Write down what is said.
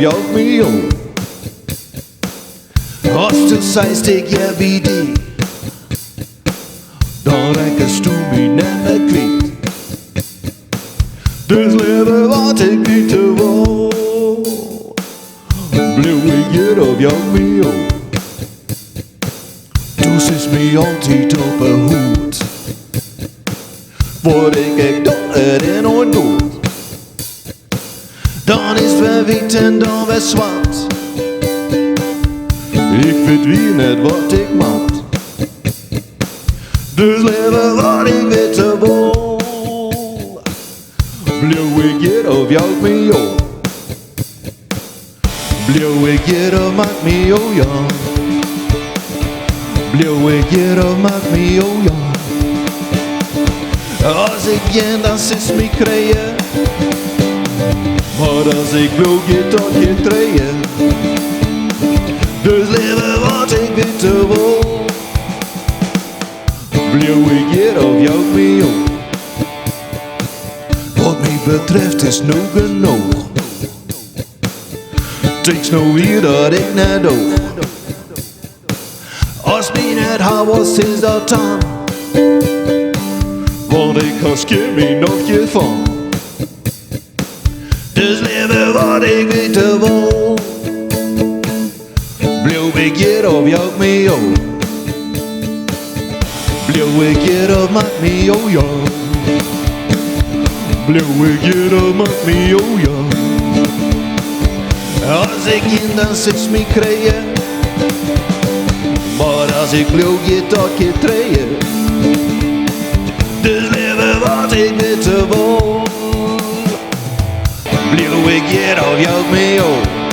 jou mee op. Als du sagst ik ja wie die, dan räkst du mig närmare kvitt. Dus lever wat ik niet te word, blev ik get av jou mee op. Du ses mig alltid op hut, hvor ik då det något gott. Dan is het wit en dan weer zwart. Ik weet wie net wat ik maakt. Dus lever wat ik weet te vol, blev ik get av jou mee op. Blev ik get av maakt mee op ja. Blev ik get av maakt mee op ja. Als ik igen dan ses mig krijgen, maar als ik blev get av je treien. Dus lever wat ik weet te vol, blev ik get av jou mee op. Wat mij betreft is nu genoeg. Tiks nou hier dat ik net doe. Als mij net haar was is dat dan, want ik har skimmy nog je van. Dus lever wat ik weet te vol, blev ik get av jou mee op. Blev ik get av maakt mee op ja. Blev ik get av maakt mee op ja. Als ik in dan ses mig krijgen, maar als ik blev get av je treien. Dus lever wat ik weet te vol, blev ik get av jou mee op.